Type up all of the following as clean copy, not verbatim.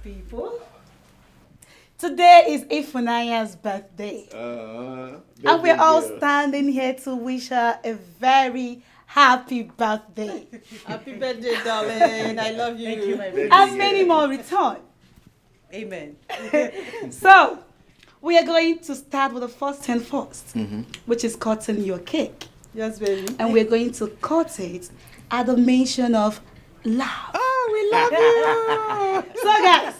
people. Today is Ifunaya's birthday. And we're all standing here to wish her a very happy birthday. Happy birthday, darling. I love you. Thank you, my baby. And many more return. Amen. So, we are going to start with the first thing first, which is cutting your cake. Yes, baby. And we're going to cut it at the mention of love. Oh, we love you. So, guys,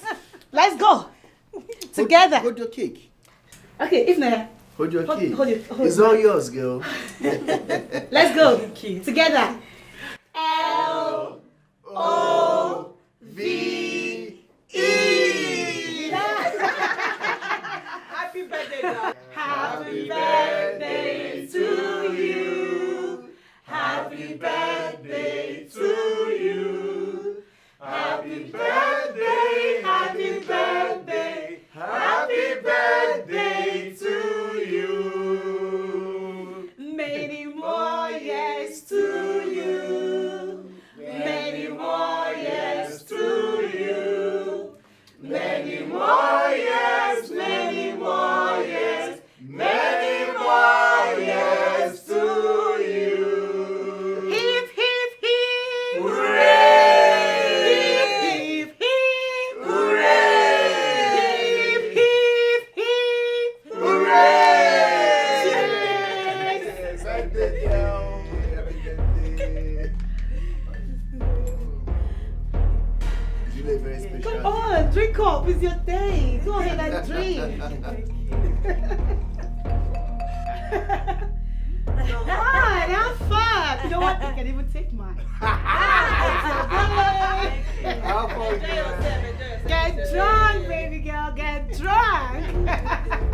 let's go. Together. Hold your cake. Okay, Ifnaya. Hold your cake. Hold it's all yours, girl. Let's go. Together. L-O-V-E. Happy birthday, darling. Happy birthday to you. Happy birthday to you. Happy birthday, happy birthday, happy birthday to you. Many more years to you. Many more years to you. Many more years, many more years, many more years to you. Hip, hip, hip. Hooray! Hip, hip, hooray! Hip, hip, hip. Hooray! Cheers! Birthday, girl. Happy birthday. You look very special. Come on, drink up. It's your day. Go ahead and drink. Come on, have fun. You know what? You can even take mine. How far Enjoy yourself. Get drunk, baby girl. Get drunk.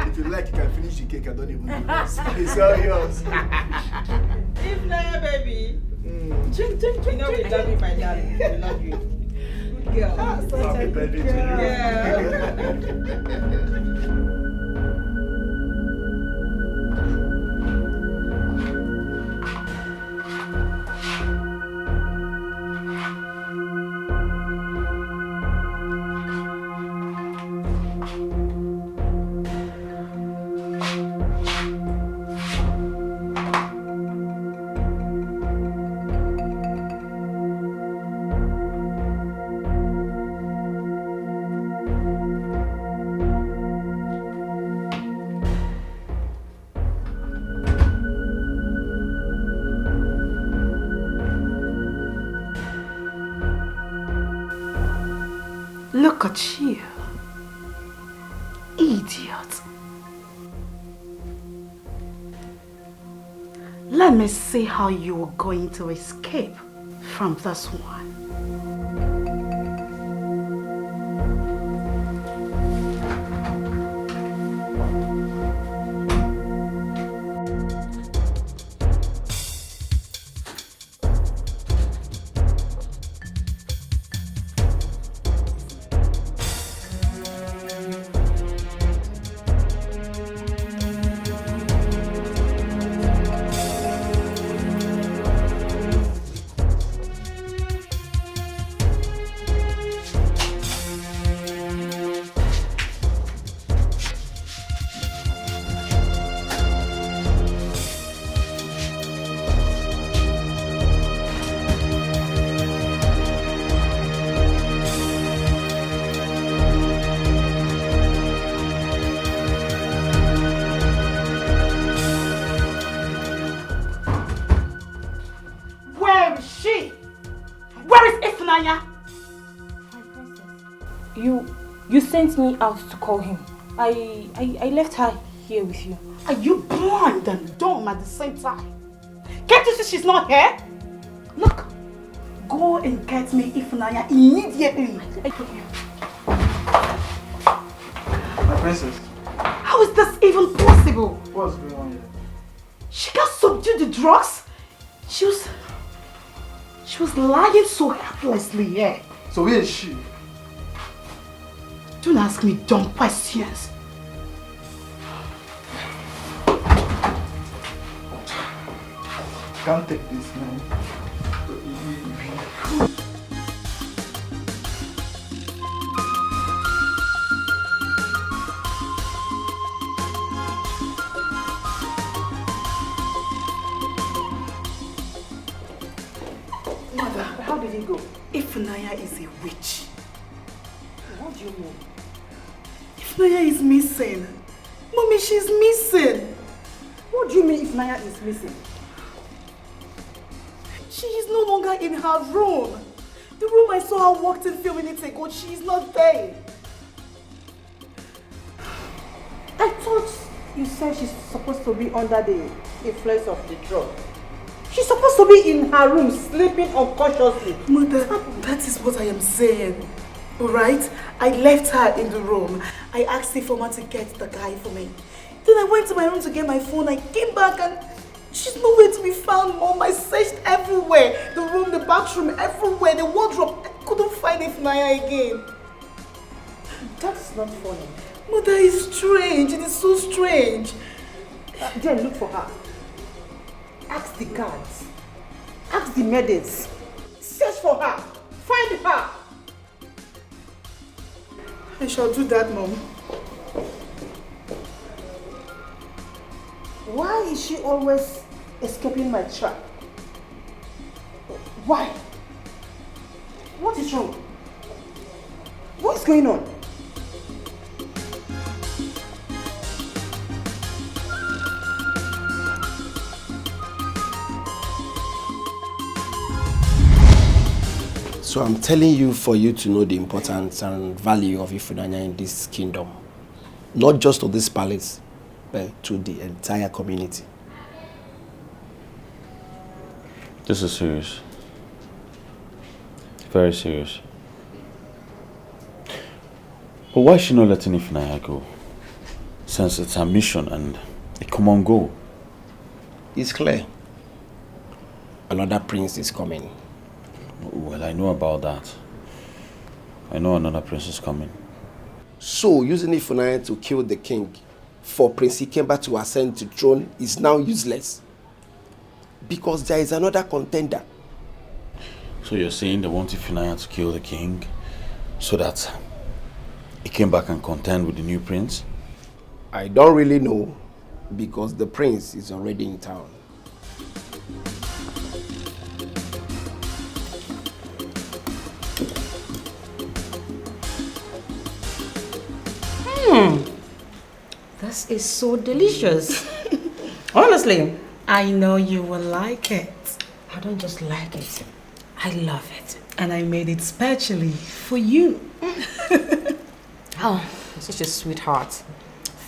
If you like, you can finish the cake. I don't even do this. It's all yours. Ifnaya, baby. Drink, drink, You drink, know we drink. love you, my darling. We love you. Good girl. Such a Happy good birthday to girl. you. Yeah. Look at you. Idiot. Let me see how you are going to escape from this one. You sent me out to call him. I left her here with you. Are you blind and dumb at the same time? Can't you see she's not here? Look, go and get me Ifunanya immediately. My princess. How is this even possible? What's going on here? She got subdued the drugs. She was lying so helplessly here. So where is she? Don't ask me dumb questions. Can't take this, man. How did he go? Ifunanya is a witch. What do you mean? Ifunanya is missing. Mommy, she's missing. What do you mean if Naya is missing? She is no longer in her room. The room I saw her walked in a few minutes ago, she is not there. I thought you said she's supposed to be under the influence of the drug. She's supposed to be in her room, sleeping unconsciously. Mother, that is what I am saying. Alright? I left her in the room. I asked the former to get the guy for me. Then I went to my room to get my phone. I came back and she's nowhere to be found, Mom. I searched everywhere. The room, the bathroom, everywhere. The wardrobe. I couldn't find Ifunanya again. That's not funny. Mother, it's strange. It is so strange. Then look for her. Ask the guards. Ask the maidens. Search for her. Find her. I shall do that, Mom. Why is she always escaping my trap? Why? What is wrong? What's going on? So I'm telling you for you to know the importance and value of Ifunanya in this kingdom. Not just to this palace, but to the entire community. This is serious. Very serious. But why is she not letting Ifunanya go? Since it's her mission and a common goal. It's clear. Another prince is coming. Well, I know about that. I know another prince is coming. So, using Ifunanya to kill the king for Prince Ikemba to ascend to the throne is now useless. Because there is another contender. So you're saying they want Ifunanya to kill the king so that Ikemba can contend with the new prince? I don't really know because the prince is already in town. This is so delicious. Honestly, I know you will like it. I don't just like it. I love it. And I made it specially for you. Oh, you're such a sweetheart.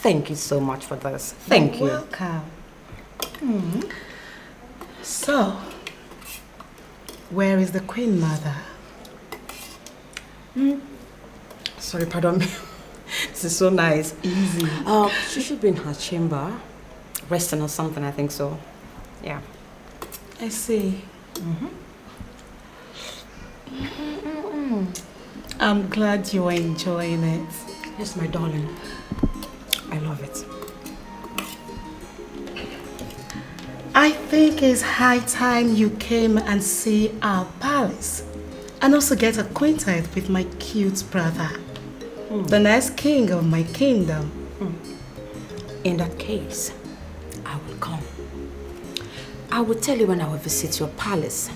Thank you so much for this. Thank you. Welcome. So, where is the Queen Mother? Sorry, pardon me. This is so nice. Easy. She should be in her chamber, resting or something, I think so. Yeah. I see. I'm glad you're enjoying it. Yes, my darling. I love it. I think it's high time you came and see our palace and also get acquainted with my cute brother, the next king of my kingdom. In that case, I will come. I will tell you when I will visit your palace.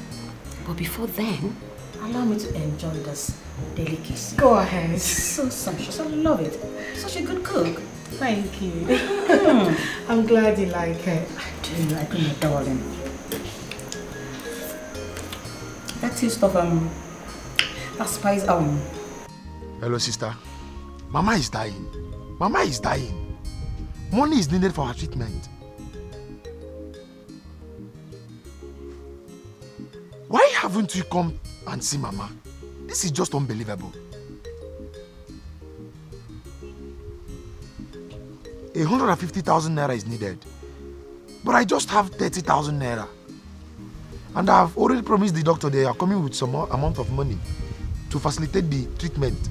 But before then, allow me to enjoy this delicacy. Go ahead. So sumptuous. I love it. Such a good cook. Thank you. I'm glad you like it. I do like it, my darling. That taste of that spice Hello, sister. Mama is dying. Mama is dying. Money is needed for her treatment. Why haven't you come and see Mama? This is just unbelievable. 150,000 naira is needed. But I just have 30,000 naira. And I've already promised the doctor they are coming with some amount of money to facilitate the treatment.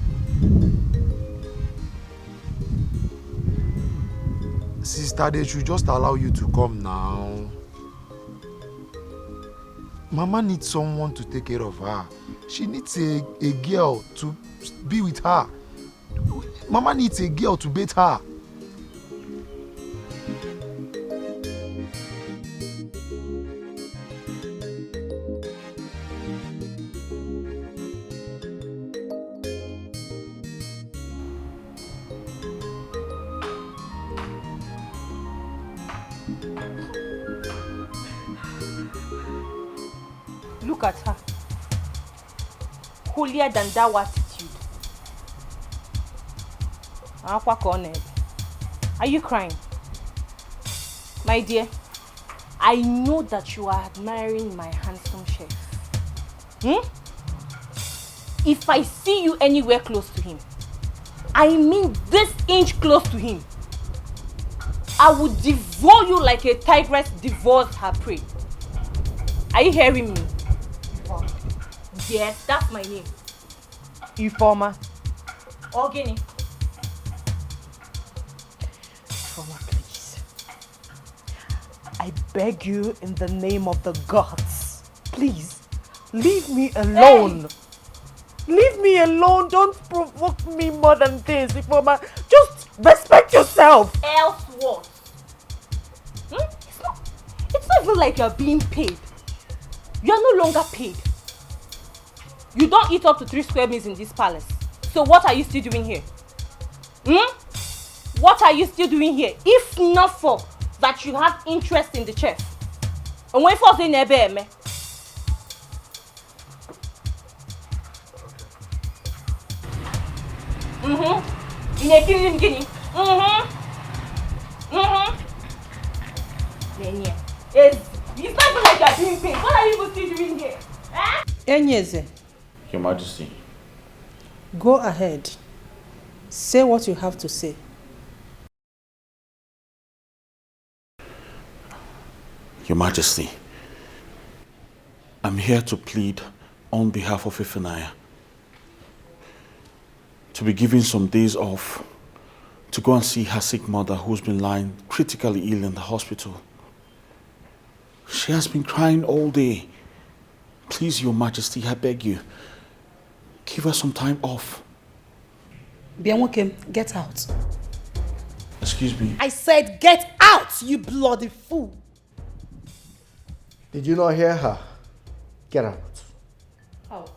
Sister, they should just allow you to come now. Mama needs someone to take care of her. She needs a girl to be with her. Mama needs a girl to bathe her. Look at her. Holier than thou attitude. Are you crying? My dear, I know that you are admiring my handsome chef. If I see you anywhere close to him, I mean this inch close to him, I would devour you like a tigress devours her prey. Are you hearing me? Yes, that's my name. Informer. Ogini. Informer, please. I beg you in the name of the gods. Please, leave me alone. Hey. Leave me alone. Don't provoke me more than this, Informer. Just respect yourself. Else what? It's not even like you're being paid. You're no longer paid. You don't eat up to 3 square meals in this palace. So what are you still doing here? What are you still doing here? If not for that you have interest in the chef. And when for saying me. It's not even like you're being paid. What are you even still doing here? Enyeze, Your Majesty. go ahead. Say what you have to say. Your Majesty, I'm here to plead on behalf of Ifunanya to be given some days off to go and see her sick mother who's been lying critically ill in the hospital. She has been crying all day. Please, Your Majesty, I beg you, give her some time off. Bianwokem, get out. Excuse me. I said get out, you bloody fool. Did you not hear her? Get out. Out.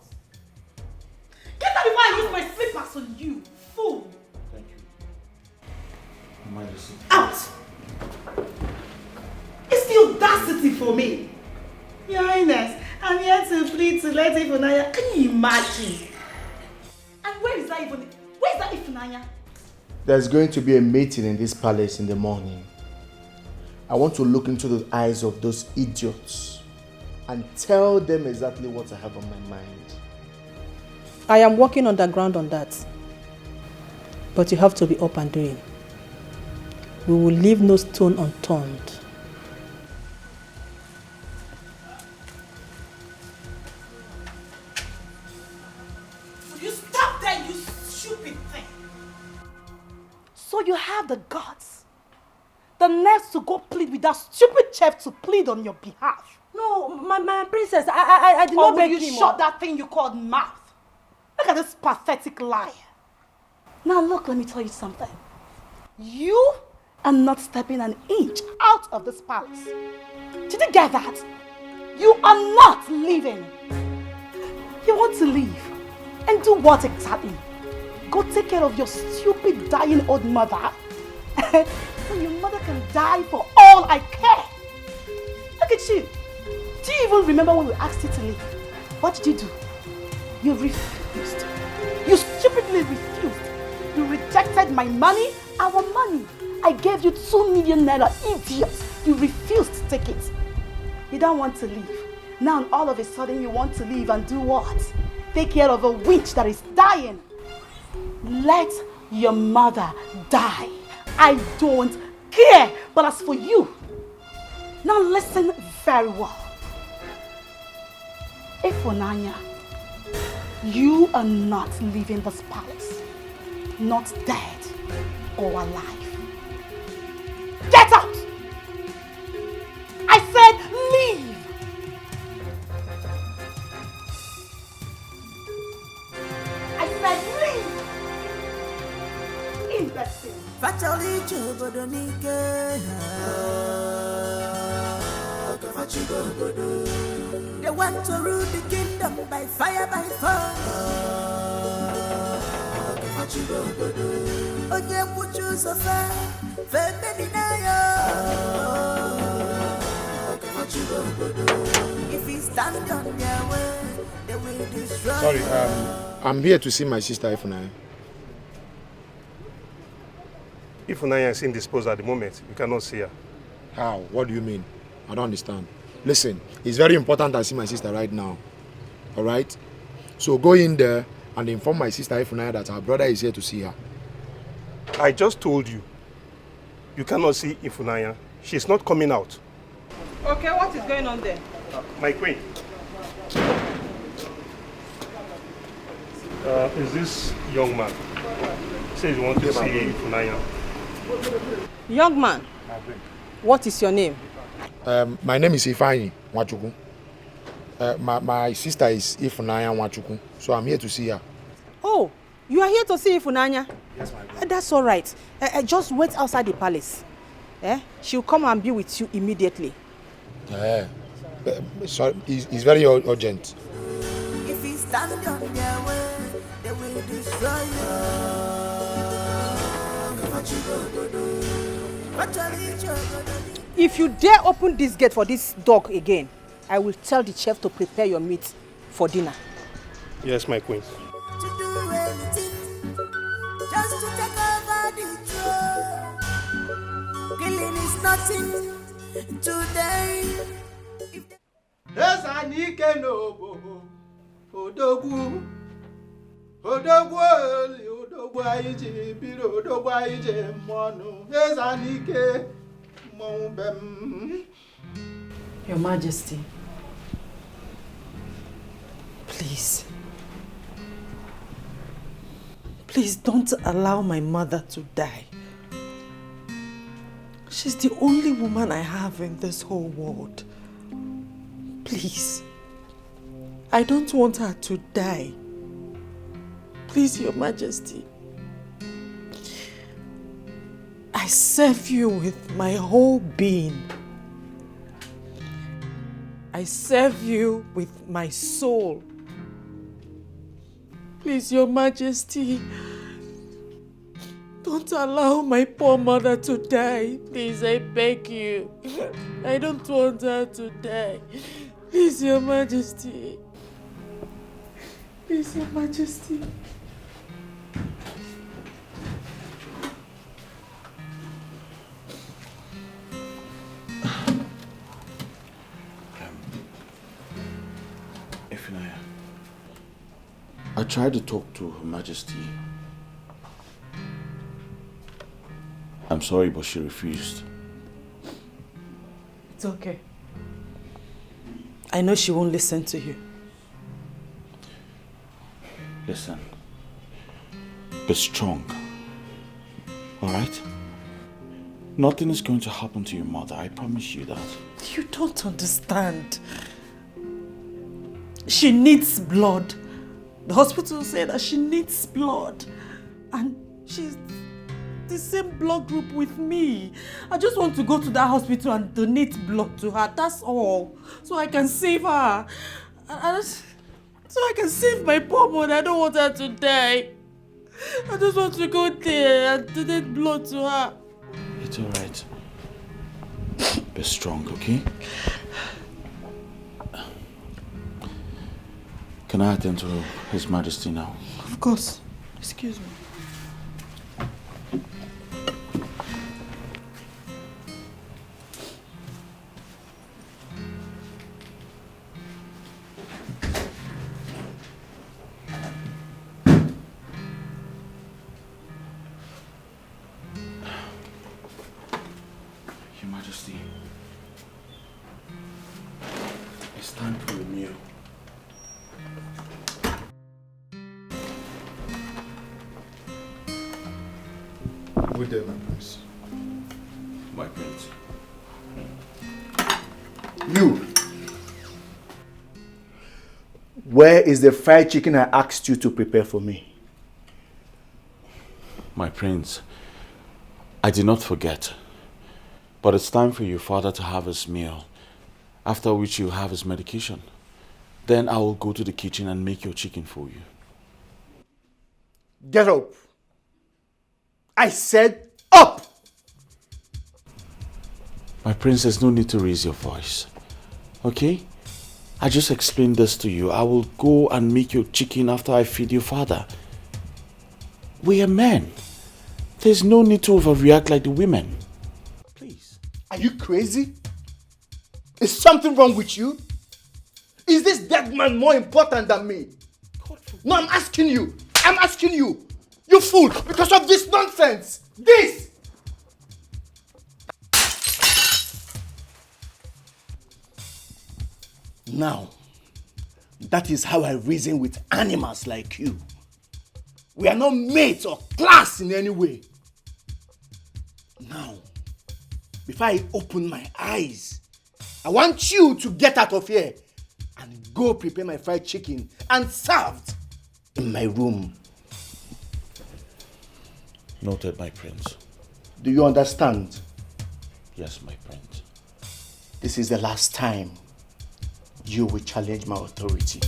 Get out before I use my slippers on you, fool. Thank you. Your Majesty. Out. It's the audacity for me. Your Highness, I'm here to plead to let Ifunanya. Can you imagine? And where's that Ifunanya? There's going to be a meeting in this palace in the morning. I want to look into the eyes of those idiots and tell them exactly what I have on my mind. I am working underground on that. But you have to be up and doing. We will leave no stone unturned. Will you stop there, you stupid thing? So you have the guts, the nerve to go plead with that stupid chef to plead on your behalf. No, my princess, I did not Or beg will you him. shut that thing you called mouth? Look at this pathetic liar. Now look, let me tell you something. You are not stepping an inch out of this palace. Did you get that? You are not leaving. You want to leave. And do what exactly? Go take care of your stupid dying old mother. So your mother can die for all I care. Look at you. Do you even remember when we asked you to leave? What did you do? You refused. You stupidly refused. You rejected my money, our money. I gave you 2 million naira, idiot. You refused to take it. You don't want to leave. Now all of a sudden you want to leave and do what? Take care of a witch that is dying. Let your mother die. I don't care. But as for you, now listen very well. Ifunanya, you are not leaving this palace. Not dead or alive. Get out! I said leave! I said leave! Imbecile. They want to rule the kingdom by fire, by force. Oye mucho sofa, femeni na yo. If you stand on their way, they will destroy. Sorry, I'm here to see my sister Ifunanya. Ifunanya is indisposed at the moment. We cannot see her. How? What do you mean? I don't understand. Listen, it's very important I see my sister right now. Alright? So go in there and inform my sister Ifunanya that her brother is here to see her. I just told you. You cannot see Ifunanya. She's not coming out. Okay, what is going on there? My queen. Is this young man? He says he wants to see Ifunanya. Young man, what is your name? My name is Ifeanyi Nwachukwu. My sister is Ifunanya Nwachukwu, so I'm here to see her. Oh, you are here to see Ifunanya? Yes, my brother. That's all right. Just wait outside the palace. She'll come and be with you immediately. Sorry, it's very urgent. If you stand on their way, they will destroy you. If you dare open this gate for this dog again, I will tell the chef to prepare your meat for dinner. Yes, my queen. To do anything, just to take over the throne. Killing is nothing today. Yes, I need to know. Odogwu, Odogwu, Aiji, Biro, Odogwu, Aiji, Monu. Yes, I need to know. Your Majesty, please don't allow my mother to die. She's the only woman I have in this whole world. Please, I don't want her to die. Please, Your Majesty. I serve you with my whole being. I serve you with my soul. Please, Your Majesty, don't allow my poor mother to die. Please, I beg you. I don't want her to die. Please, Your Majesty. Please, Your Majesty. Ifunanya, I tried to talk to Her Majesty. I'm sorry, but she refused. It's okay. I know she won't listen to you. Listen, be strong, all right? Nothing is going to happen to your mother, I promise you that. You don't understand. She needs blood. The hospital said that she needs blood. And she's the same blood group with me. I just want to go to that hospital and donate blood to her. That's all. So I can save her. So I can save my poor mother. I don't want her to die. I just want to go there and donate blood to her. It's all right. Be strong, okay? Can I attend to His Majesty now? Of course. Excuse me. Your Majesty, it's time for a meal. Good day, my prince. My prince. You. Where is the fried chicken I asked you to prepare for me? My prince, I did not forget. But it's time for your father to have his meal, after which you'll have his medication. Then I will go to the kitchen and make your chicken for you. Get up. I said up! My prince, there's no need to raise your voice. Okay? I just explained this to you. I will go and make your chicken after I feed your father. We are men. There's no need to overreact like the women. Please. Are you crazy? Is something wrong with you? Is this dead man more important than me? No, I'm asking you. I'm asking you. You fool, because of this nonsense. This! Now, that is how I reason with animals like you. We are not mates or class in any way. Now, before I open my eyes, I want you to get out of here and go prepare my fried chicken and served in my room. Noted, my prince. Do you understand? Yes, my prince. This is the last time you will challenge my authority.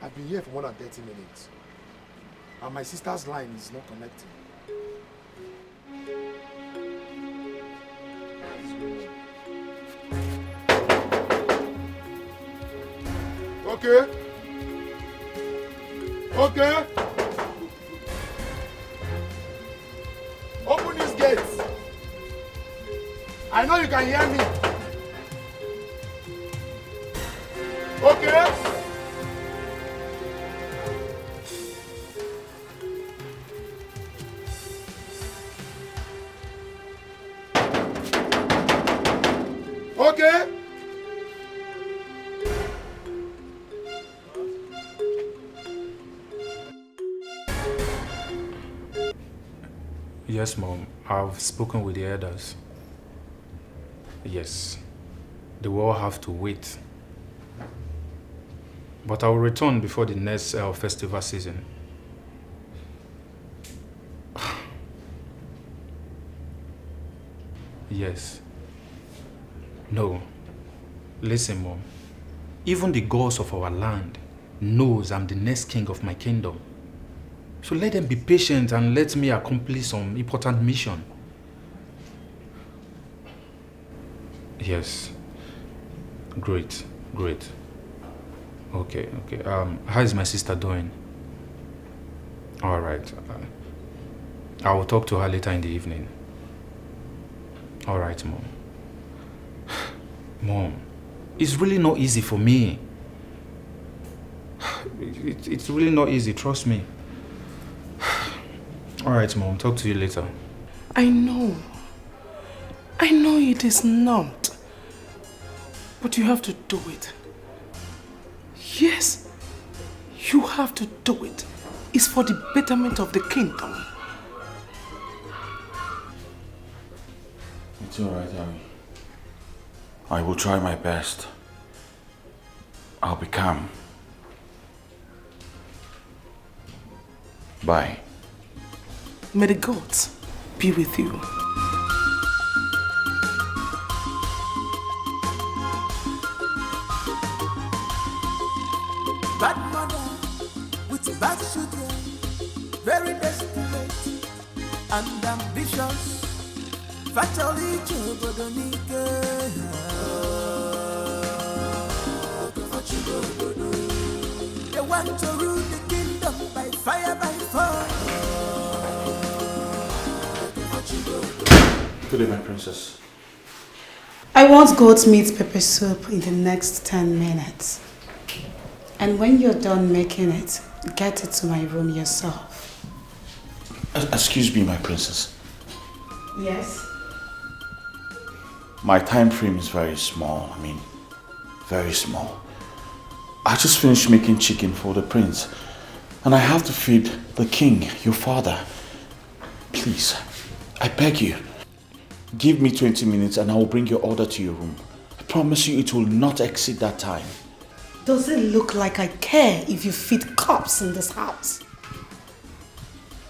I've been here for more than 30 minutes. And my sister's line is not connecting. Okay. Okay. Open these gates. I know you can hear me. Okay. Okay. Yes, Mom. I've spoken with the elders. Yes. They will all have to wait. But I will return before the next festival season. Yes. No. Listen, Mom. Even the gods of our land knows I'm the next king of my kingdom. So let them be patient and let me accomplish some important mission. Yes. Great. Great. Okay. How is my sister doing? All right. I will talk to her later in the evening. All right, Mom. Mom, it's really not easy for me. It's really not easy, trust me. All right, Mom, talk to you later. I know it is not. But you have to do it. Yes, you have to do it. It's for the betterment of the kingdom. It's all right, Abby. I will try my best. I'll be calm. Bye. May the gods be with you. Bad mother with bad children, very desperate and ambitious. Fatally they want to rule the kingdom by fire, by force. Good day, my princess. I want goat's meat pepper soup in the next 10 minutes. And when you're done making it, get it to my room yourself. Excuse me, my princess. Yes? My time frame is very small. Very small. I just finished making chicken for the prince. And I have to feed the king, your father. Please, I beg you. Give me 20 minutes and I will bring your order to your room. I promise you it will not exceed that time. Does it look like I care if you feed cops in this house?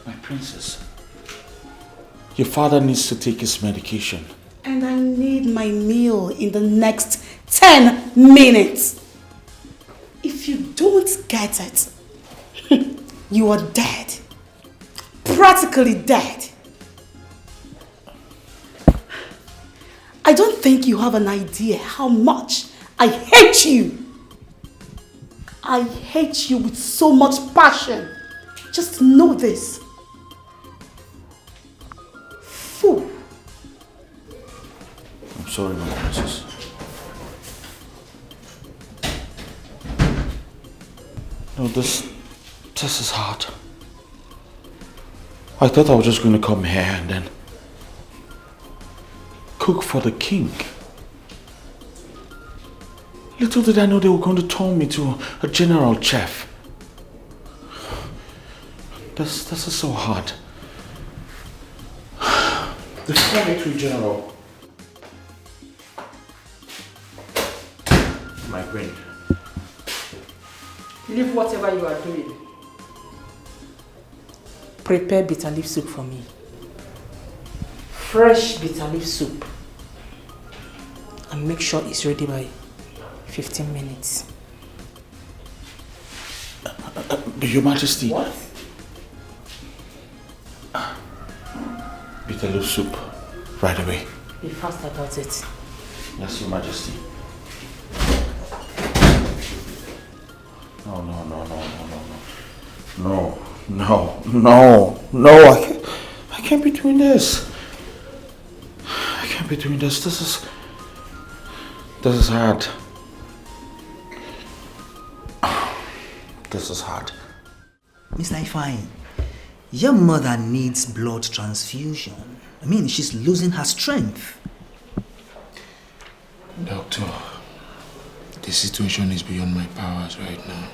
My princess, your father needs to take his medication. And I need my meal in the next 10 minutes. If you don't get it, you are dead. Practically dead. I don't think you have an idea how much I hate you. I hate you with so much passion. Just know this. Fool. I'm sorry, my princess. No, this is hard. I thought I was just going to come here and then cook for the king. Little did I know they were going to turn me to a general chef. This is so hard. The military general. My queen. Leave whatever you are doing. Prepare bitter leaf soup for me. Fresh bitter leaf soup. And make sure it's ready by 15 minutes. Your Majesty. What? Bitter leaf soup. Right away. Be fast about it. Yes, Your Majesty. No, I can't be doing this. I can't be doing this. This is hard. This is hard. Mr. Ifeanyi, your mother needs blood transfusion. I mean, she's losing her strength. Doctor, the situation is beyond my powers right now.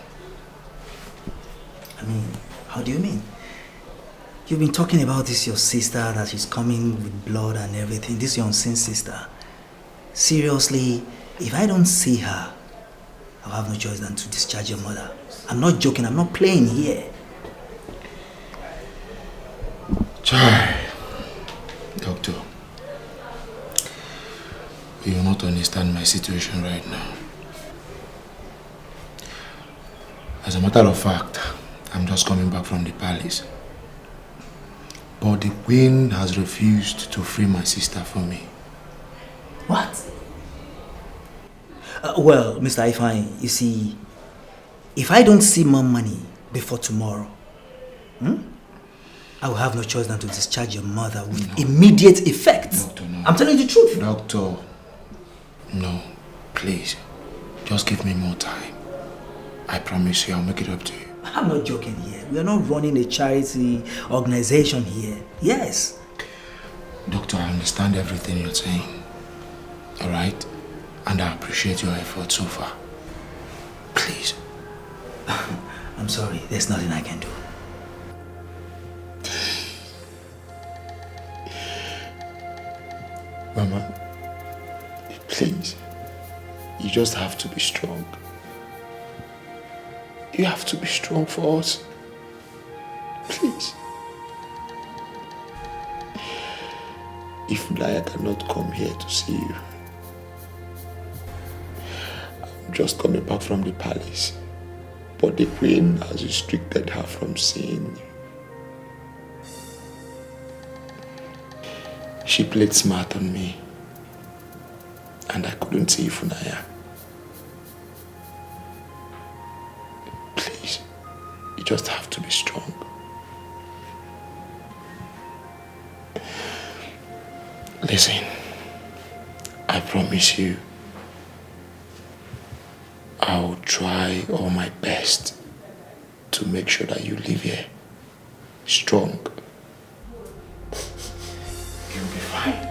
I mean, how do you mean? You've been talking about this, your sister, that she's coming with blood and everything. This your unseen sister. Seriously, if I don't see her, I'll have no choice than to discharge your mother. I'm not joking, I'm not playing here. Chai. Doctor, you will not understand my situation right now. As a matter of fact, I'm just coming back from the palace. But the queen has refused to free my sister for me. What? Well, Mr. Ifeanyi, you see, if I don't see more money before tomorrow, I will have no choice than to discharge your mother with immediate effect. Doctor, no. I'm telling you the truth. Doctor, no, please, just give me more time. I promise you I'll make it up to you. I'm not joking here. We are not running a charity organization here. Yes. Doctor, I understand everything you're saying. Alright? And I appreciate your effort so far. Please. I'm sorry. There's nothing I can do. Mama, please. You just have to be strong. You have to be strong for us. Please. If Naija cannot come here to see you, I'm just coming back from the palace. But the queen has restricted her from seeing you. She played smart on me. And I couldn't see Funaya. Please, you just have to be strong. Listen, I promise you, I'll try all my best to make sure that you live here strong. You'll be fine.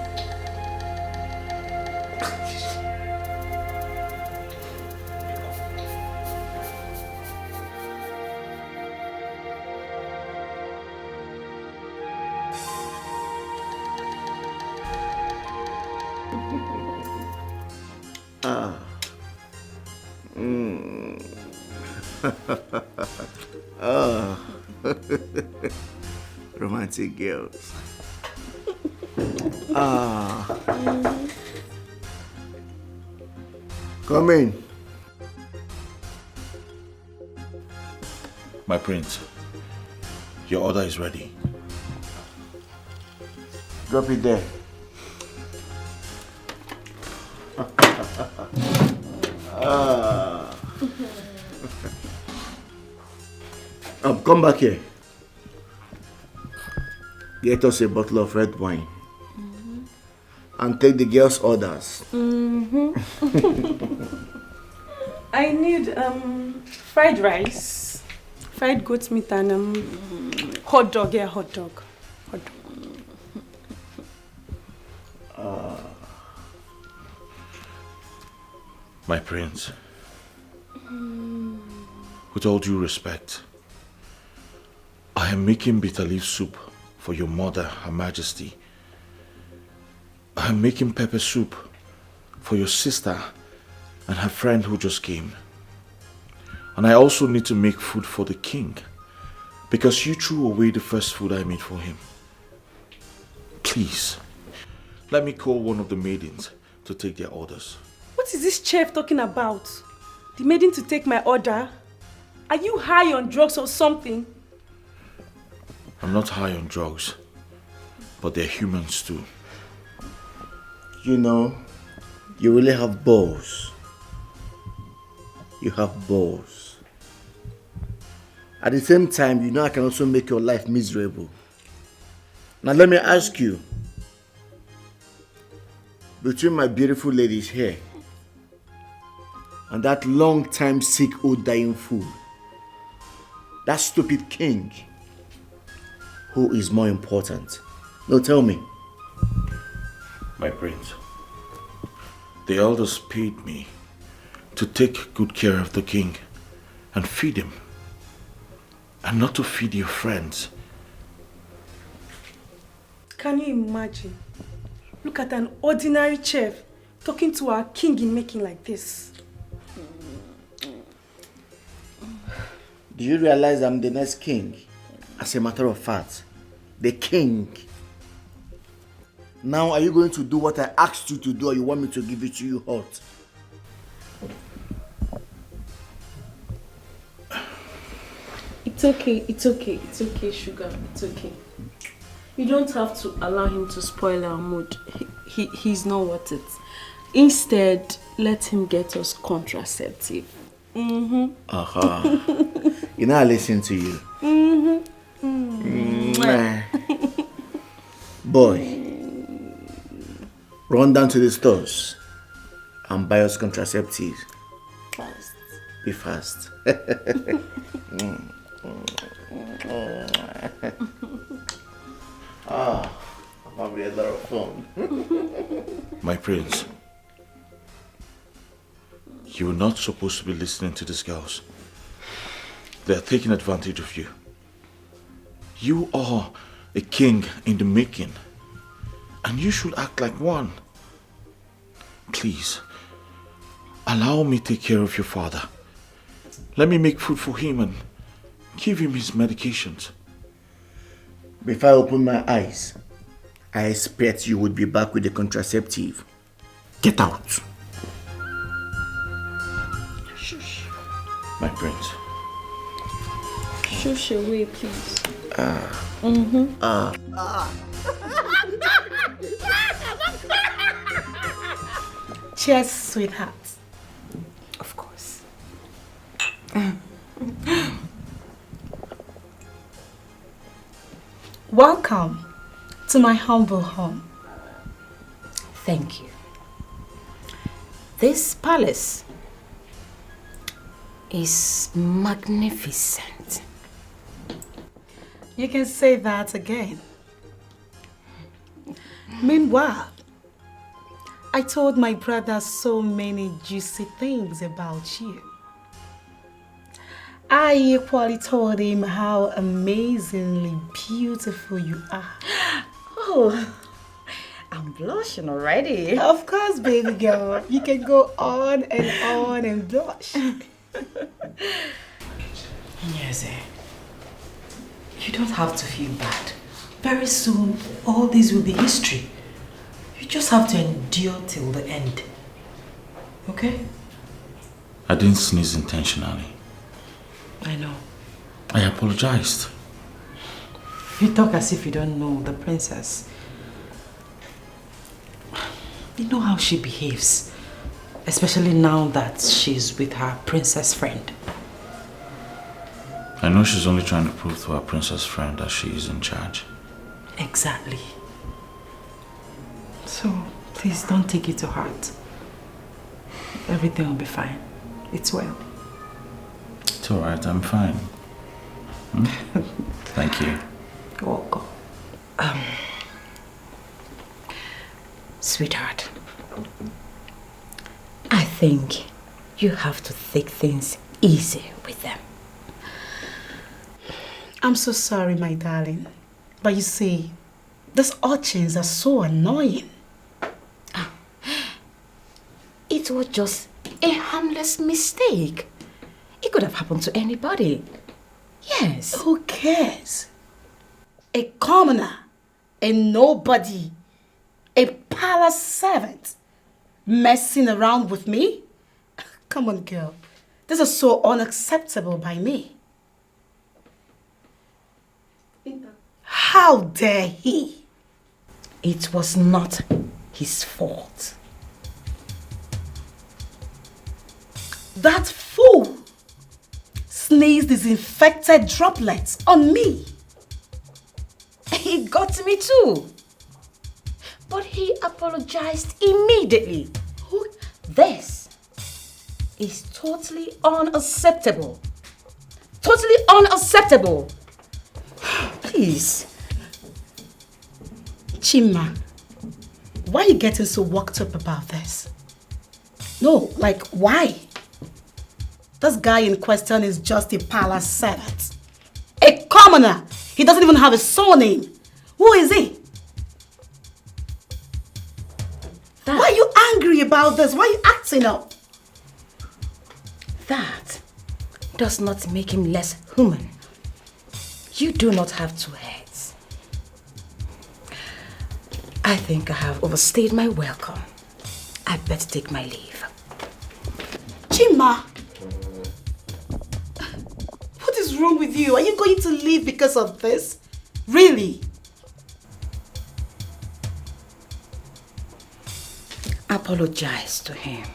Oh. Romantic girls. Come in. My prince, your order is ready. Drop it there. Come back here. Get us a bottle of red wine. And take the girls' orders. I need fried rice, fried goat meat, and hot dog. Yeah, hot dog. Hot dog. My prince, with all due respect, I am making bitter leaf soup for your mother, Her Majesty. I am making pepper soup for your sister and her friend who just came. And I also need to make food for the king, because you threw away the first food I made for him. Please, let me call one of the maidens to take their orders. What is this chef talking about? The maiden to take my order? Are you high on drugs or something? I'm not high on drugs, but they're humans too. You know, you really have balls. You have balls. At the same time, you know I can also make your life miserable. Now let me ask you, between my beautiful ladies here and that long-time sick old dying fool, that stupid king, who is more important? No, tell me. My prince, the elders paid me to take good care of the king and feed him, and not to feed your friends. Can you imagine? Look at an ordinary chef talking to our king in making like this. Do you realize I'm the next king? As a matter of fact, the king. Now, are you going to do what I asked you to do, or you want me to give it to you hot? It's okay, sugar, it's okay. You don't have to allow him to spoil our mood. He's not worth it. Instead, let him get us contraceptive. You know I listen to you. Boy, run down to the stores and buy us contraceptives. Fast. Be fast. Probably a lot of fun. My prince, you are not supposed to be listening to these girls. They are taking advantage of you. You are a king in the making, and you should act like one. Please, allow me to take care of your father. Let me make food for him and give him his medications. Before I open my eyes, I expect you would be back with the contraceptive. Get out. Shush. My prince. Shush away, please. Cheers, sweetheart. Of course. Welcome to my humble home. Thank you. This palace is magnificent. You can say that again. Meanwhile, I told my brother so many juicy things about you. I equally told him how amazingly beautiful you are. Oh, I'm blushing already. Of course, baby girl. You can go on and blush. Yes, you don't have to feel bad. Very soon, all this will be history. You just have to endure till the end. Okay? I didn't sneeze intentionally. I know. I apologized. You talk as if you don't know the princess. You know how she behaves. Especially now that she's with her princess friend. I know she's only trying to prove to her princess friend that she is in charge. Exactly. So, please don't take it to heart. Everything will be fine. It's well. It's alright, I'm fine. Thank you. You're welcome. Sweetheart, I think you have to take things easy with them. I'm so sorry, my darling. But you see, these urchins are so annoying. It was just a harmless mistake. It could have happened to anybody. Yes. Who cares? A commoner, a nobody, a palace servant messing around with me? Come on, girl. This is so unacceptable by me. How dare he? It was not his fault. That fool sneezed his infected droplets on me. He got me too. But he apologized immediately. This is totally unacceptable. Totally unacceptable. Please. Chima, why are you getting so worked up about this? No, like, why? This guy in question is just a palace servant. A commoner. He doesn't even have a surname. Who is he? Why are you angry about this? Why are you acting up? That does not make him less human. You do not have two heads. I think I have overstayed my welcome. I better take my leave. Chima! What is wrong with you? Are you going to leave because of this? Really? Apologize to him.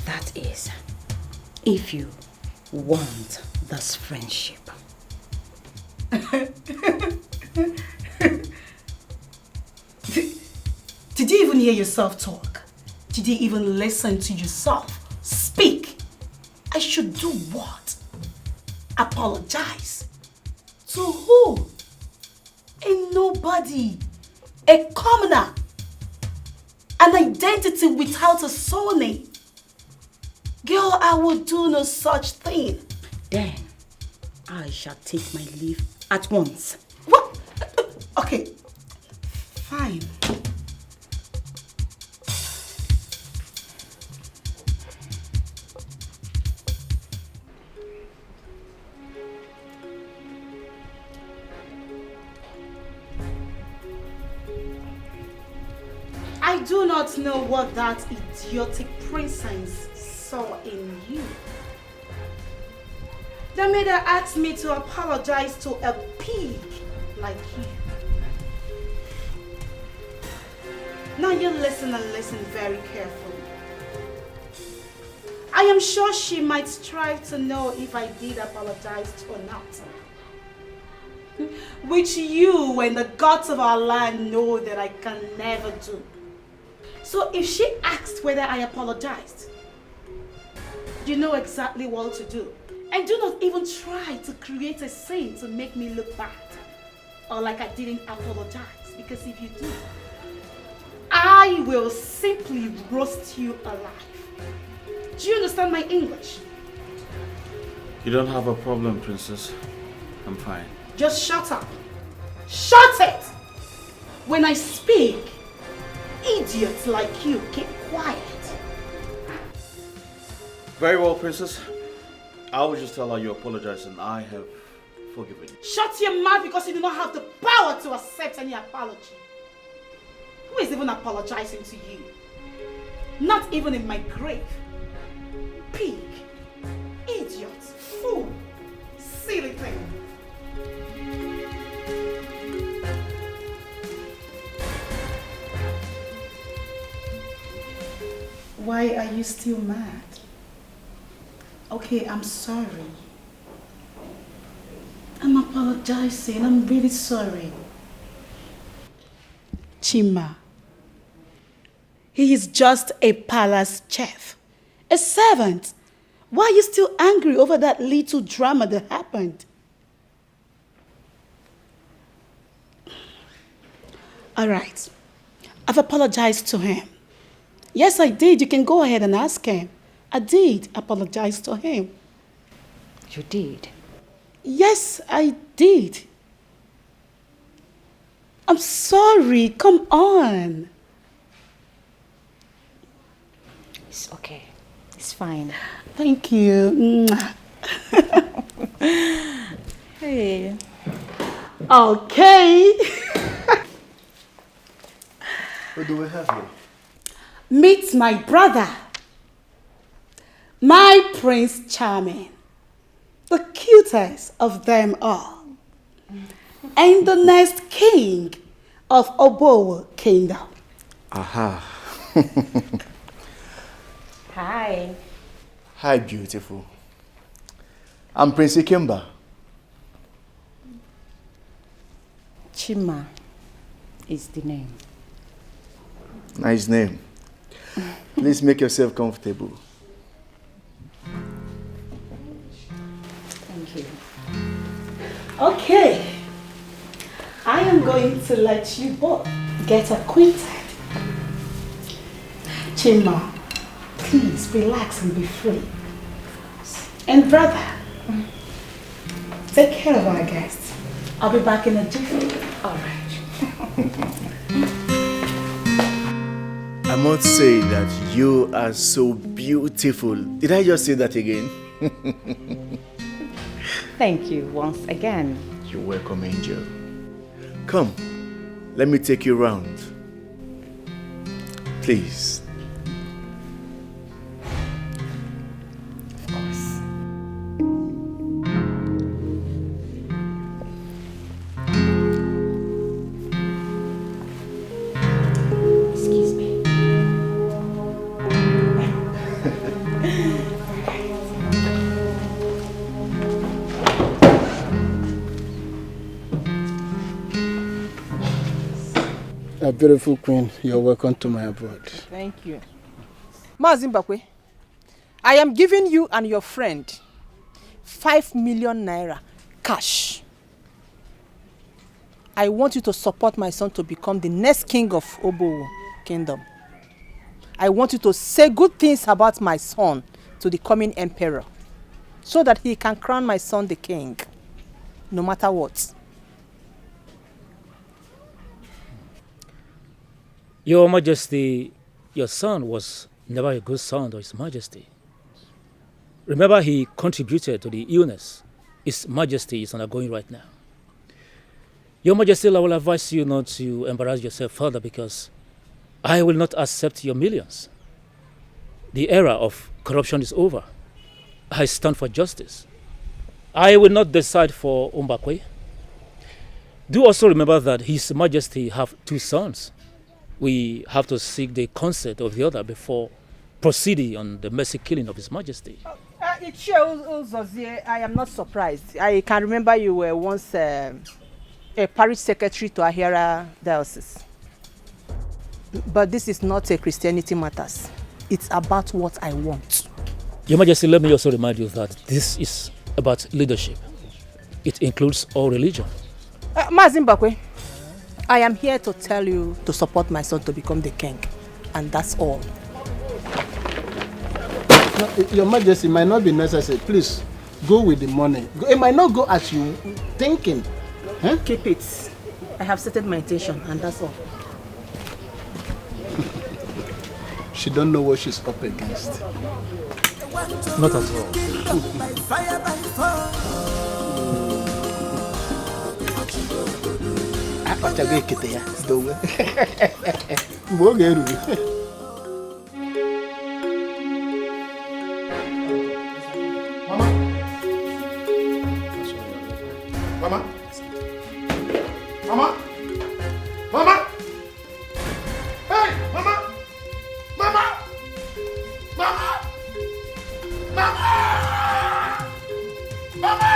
That is, if you want this friendship. Did you even hear yourself talk? Did you even listen to yourself speak? I should do what? Apologize? To who? A nobody. A commoner. An identity without a surname. Girl, I will do no such thing. Then, I shall take my leave at once. What? Okay, fine. I do not know what that idiotic princess saw in you that made her ask me to apologize to a pig like you. Now you listen and listen very carefully. I am sure she might strive to know if I did apologize or not. Which you and the gods of our land know that I can never do. So if she asked whether I apologized, you know exactly what to do. And do not even try to create a scene to make me look bad or like I didn't apologize, because if you do, I will simply roast you alive. Do you understand my English? You don't have a problem, princess. I'm fine. Just shut up. Shut it! When I speak, idiots like you keep quiet. Very well, Princess. I will just tell her you apologize and I have forgiven you. Shut your mouth because you do not have the power to accept any apology. Who is even apologizing to you? Not even in my grave. Pig, idiot, fool, silly thing. Why are you still mad? Okay, I'm sorry. I'm apologizing. I'm really sorry. Chima. He is just a palace chef. A servant. Why are you still angry over that little drama that happened? All right. I've apologized to him. Yes, I did. You can go ahead and ask him. I did apologize to him. You did? Yes, I did. I'm sorry. Come on. It's okay. It's fine. Thank you. Hey. Okay. What do we have here? Meet my brother. My Prince Charming. The cutest of them all. And the next king of Obowo Kingdom. Aha. Hi. Hi, beautiful. I'm Prince Ikemba. Chima is the name. Nice name. Please make yourself comfortable. Thank you. Okay. I am going to let you both get acquainted. Chima, please relax and be free. And brother, take care of our guests. I'll be back in a jiffy. All right. I must say that you are so beautiful. Did I just say that again? Thank you once again. You're welcome, Angel. Come, let me take you round. Please. Of course. Excuse me. A beautiful queen, you're welcome to my abode. Thank you. Mazimbakwe, I am giving you and your friend 5 million naira cash. I want you to support my son to become the next king of Obowo Kingdom. I want you to say good things about my son to the coming emperor so that he can crown my son the king, no matter what. Your Majesty, your son was never a good son to His Majesty. Remember, he contributed to the illness His Majesty is undergoing right now. Your Majesty, I will advise you not to embarrass yourself further because I will not accept your millions. The era of corruption is over. I stand for justice. I will not decide for Umbakwe. Do also remember that His Majesty have 2 sons. We have to seek the consent of the other before proceeding on the mercy killing of His Majesty. It shows, I am not surprised. I can remember you were once a parish secretary to Ahira Diocese. But this is not a Christianity matters. It's about what I want. Your Majesty, let me also remind you that this is about leadership. It includes all religion. Mazimbakwe, I am here to tell you to support my son to become the king. And that's all. No, Your Majesty, it might not be necessary. Please, go with the money. It might not go as you thinking. Huh? Keep it. I have stated my intention, and that's all. She don't know what she's up against. Not at all. Mama? Mama? Mama? Hey, Mama? Mama? Mama? Mama? Mama?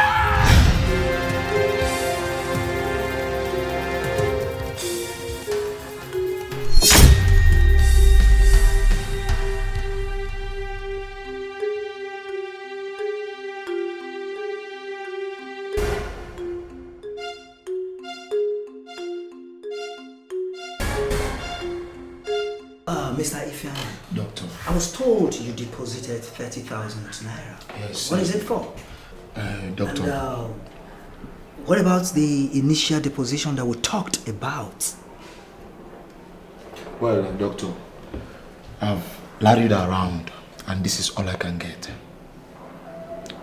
Mr. Ifeanyi. Doctor. I was told you deposited 30,000 naira. Yes. What is it for? Doctor. And, what about the initial deposition that we talked about? Well, doctor, I've larried around and this is all I can get.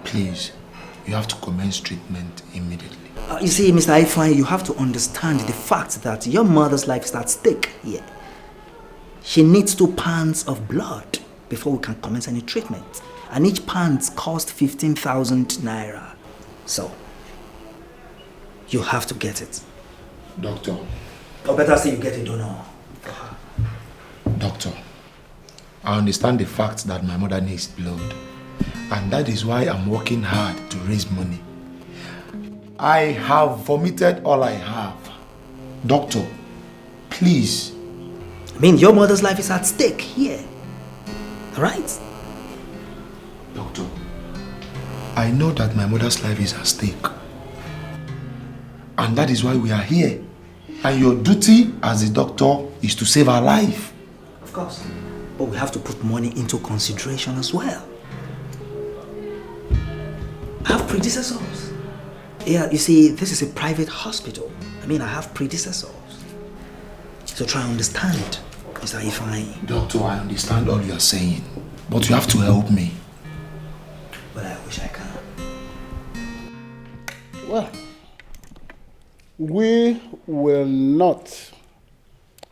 Please, you have to commence treatment immediately. You see, Mr. Ifeanyi, you have to understand the fact that your mother's life is at stake here. She needs 2 pounds of blood before we can commence any treatment. And each pound costs 15,000 naira. So, you have to get it. Doctor. Or better say you get a donor. Doctor, I understand the fact that my mother needs blood. And that is why I'm working hard to raise money. I have vomited all I have. Doctor, please. I mean, your mother's life is at stake here. Alright? Doctor, I know that my mother's life is at stake. And that is why we are here. And your duty as a doctor is to save her life. Of course. But we have to put money into consideration as well. I have predecessors. Yeah, you see, this is a private hospital. I mean, I have predecessors. So try and understand, Mr. Ifeanyi. Doctor, I understand all you are saying. But you have to help me. But I wish I can. Well, we will not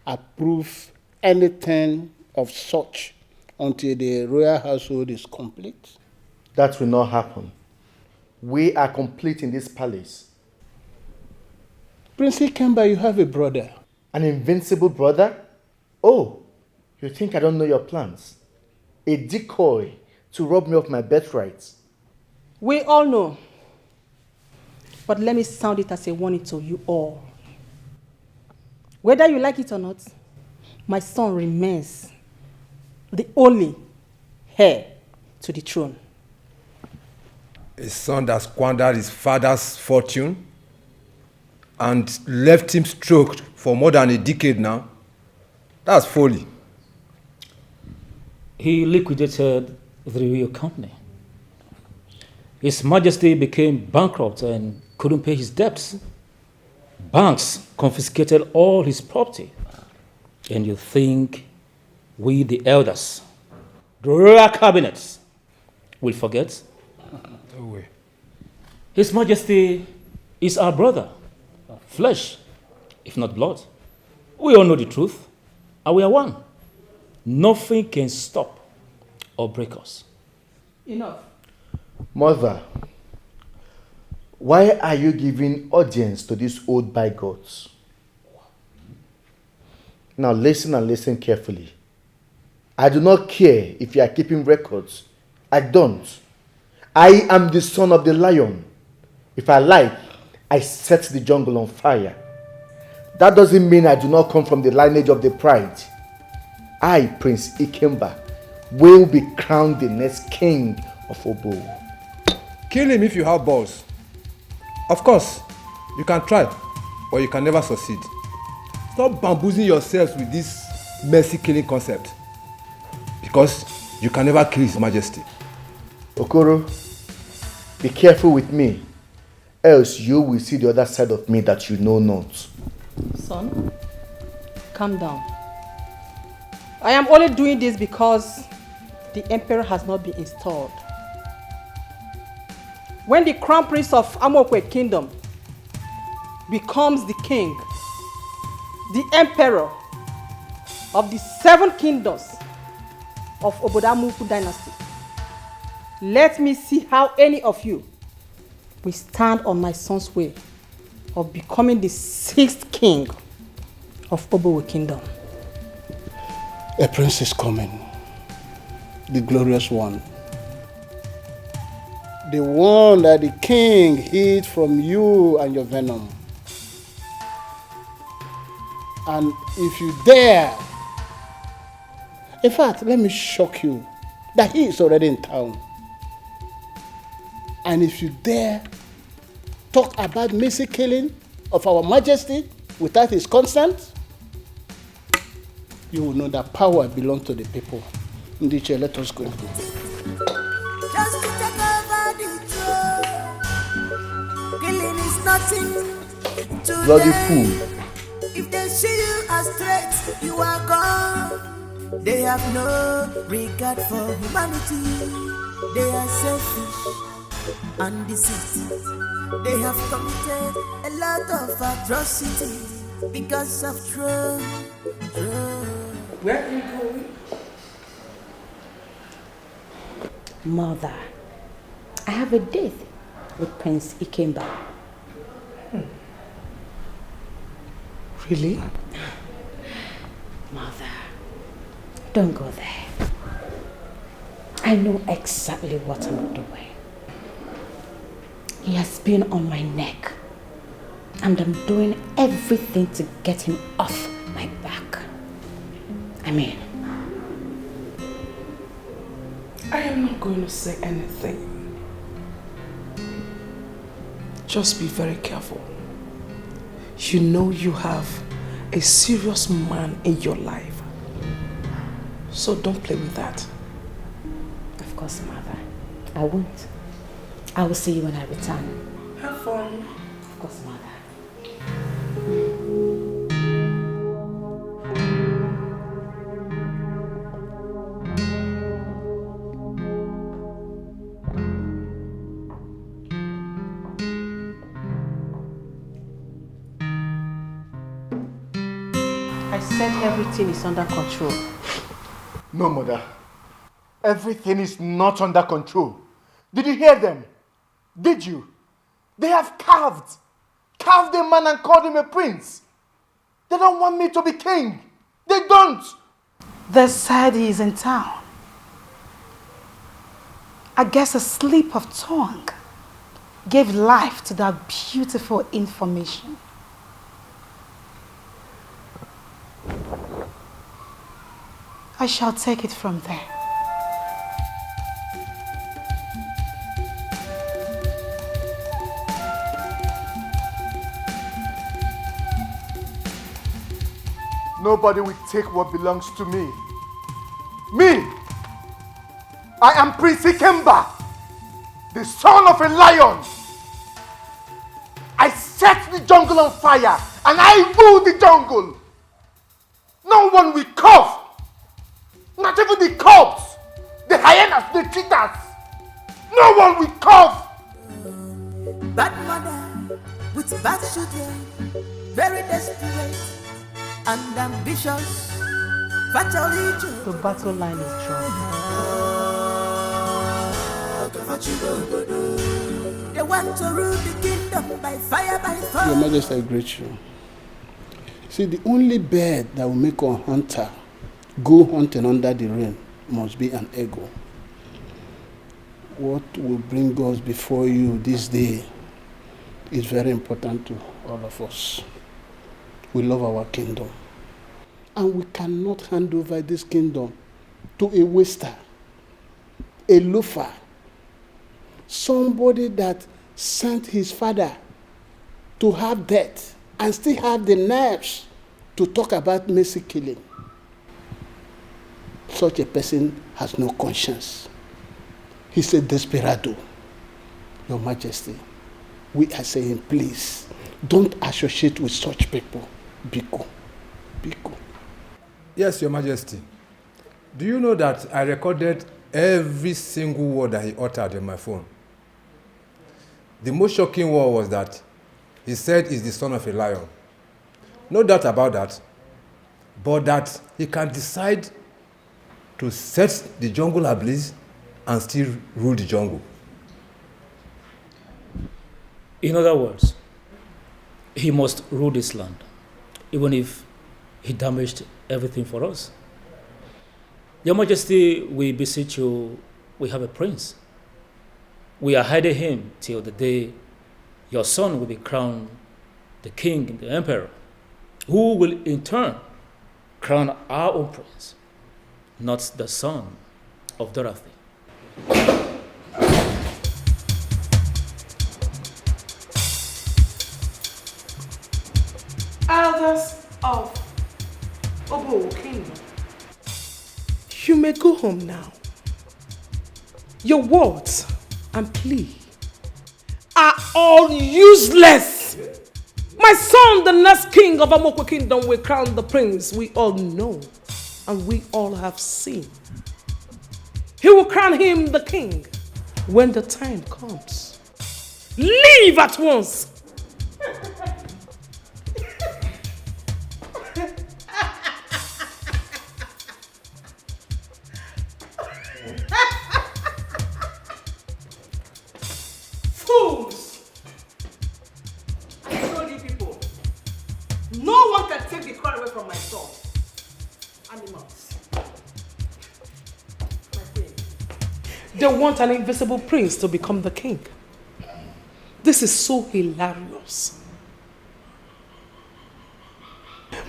approve anything of such until the royal household is complete. That will not happen. We are complete in this palace. Prince Ikemba, you have a brother. An invincible brother? Oh, you think I don't know your plans? A decoy to rob me of my birthright. We all know. But let me sound it as a warning to you all. Whether you like it or not, my son remains the only heir to the throne. A son that squandered his father's fortune and left him stroked for more than a decade now. That's folly. He liquidated the real company. His Majesty became bankrupt and couldn't pay his debts. Banks confiscated all his property. And you think we, the elders, the royal cabinets, will forget? No way. His Majesty is our brother, flesh, if not blood. We all know the truth, and we are one. Nothing can stop or break us. Enough. Mother, why are you giving audience to these old bigots? Now listen and listen carefully. I do not care if you are keeping records. I don't. I am the son of the lion. If I like, I set the jungle on fire. That doesn't mean I do not come from the lineage of the pride. I, Prince Ikemba, will be crowned the next king of Obo. Kill him if you have balls. Of course, you can try, but you can never succeed. Stop bamboozling yourselves with this mercy killing concept. Because you can never kill His Majesty. Okoro, be careful with me, else you will see the other side of me that you know not. Son, calm down. I am only doing this because the emperor has not been installed. When the crown prince of Amokwe kingdom becomes the king, the emperor of the 7 kingdoms of Obodamuku dynasty, let me see how any of you will stand on my son's way of becoming the 6th king of Obowe kingdom. A prince is coming, the glorious one. The one that the king hid from you and your venom. And if you dare, in fact, let me shock you, that he is already in town. And if you dare talk about mercy killing of our majesty without his consent, you will know that power belongs to the people. Ndiche, let us go. Just to take over the throne. Killing is nothing to Bloody them. fool. If they see you as threats, you are gone. They have no regard for humanity. They are selfish and deceit. They have committed a lot of atrocity because of throne. Where are you going? Mother, I have a date with Prince Ikemba. Really? Mother, don't go there. I know exactly what I'm doing. He has been on my neck, and I'm doing everything to get him off my back. I mean, I am not going to say anything. Just be very careful. You know you have a serious man in your life. So don't play with that. of course, Mother. I won't. I will see you when I return. Have fun. Of course, Mother. I said everything is under control. No, Mother. Everything is not under control. Did you hear them? Did you? They have carved a man and called him a prince. They don't want me to be king. They don't. They said he is in town. I guess a slip of tongue gave life to that beautiful information. I shall take it from there. Nobody will take what belongs to me. Me! I am Prince Ikemba, the son of a lion. I set the jungle on fire and I rule the jungle. No one will cough. Not even the cubs, the hyenas, the cheetahs. No one will cough. Bad mother with bad children, very desperate and ambitious. The battle line is drawn. They want to rule the kingdom by fire, by force. Your Majesty, I greet you. See, the only bird that will make a hunter go hunting under the rain must be an eagle. What will bring us before you this day is very important to all of us. We love our kingdom. And we cannot hand over this kingdom to a waster, a loafer, somebody that sent his father to have death and still have the nerves to talk about mercy killing. Such a person has no conscience. He's a desperado. Your Majesty, we are saying, please, don't associate with such people. Biko. Biko. Yes, Your Majesty. Do you know that I recorded every single word that he uttered on my phone? The most shocking word was that he said he's the son of a lion. No doubt about that. But that he can decide to set the jungle ablaze and still rule the jungle. In other words, he must rule this land, even if he damaged everything for us. Your Majesty, we beseech you, we have a prince. We are hiding him till the day your son will be crowned the king and the emperor, who will in turn crown our own prince, not the son of Dorothy. Elders of Obo Kingdom, you may go home now. Your words and plea are all useless. My son, the next king of Amokwe Kingdom, will crown the prince we all know and we all have seen. He will crown him the king when the time comes. Leave at once. Fools! I told you people, no one can take the crown away from my son. Animals. They want an invisible prince to become the king. This is so hilarious.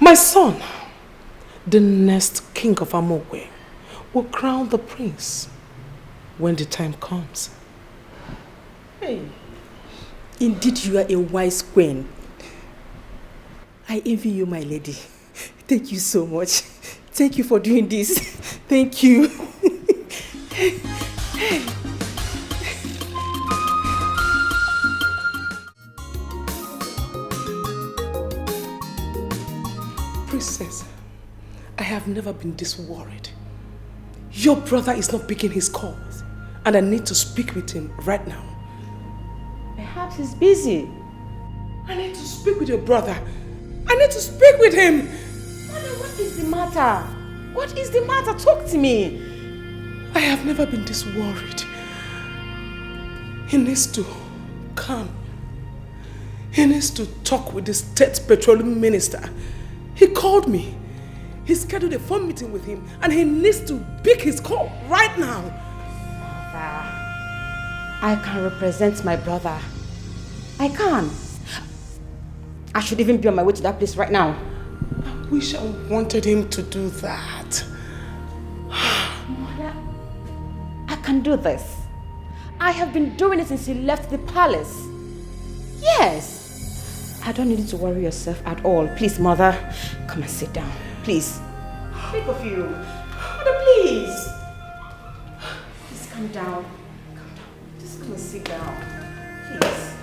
My son, the next king of Amokwe, will crown the prince when the time comes. Hey, indeed you are a wise queen. I envy you, my lady. Thank you so much. Thank you for doing this. Thank you. Princess, I have never been this worried. Your brother is not picking his calls, and I need to speak with him right now. Perhaps he's busy. I need to speak with your brother. I need to speak with him. Mother, what is the matter? What is the matter? Talk to me. I have never been this worried. He needs to come. He needs to talk with the state petroleum minister. He called me. He scheduled a phone meeting with him and he needs to pick his call right now. Mother, I can represent my brother. I can. I should even be on my way to that place right now. I wish I wanted him to do that. Mother, I can do this. I have been doing it since you left the palace. Yes. I don't need you to worry yourself at all. Please, Mother, come and sit down. Please. Think of you. Mother, please. Please, calm down. Calm down. Just come and sit down. Please.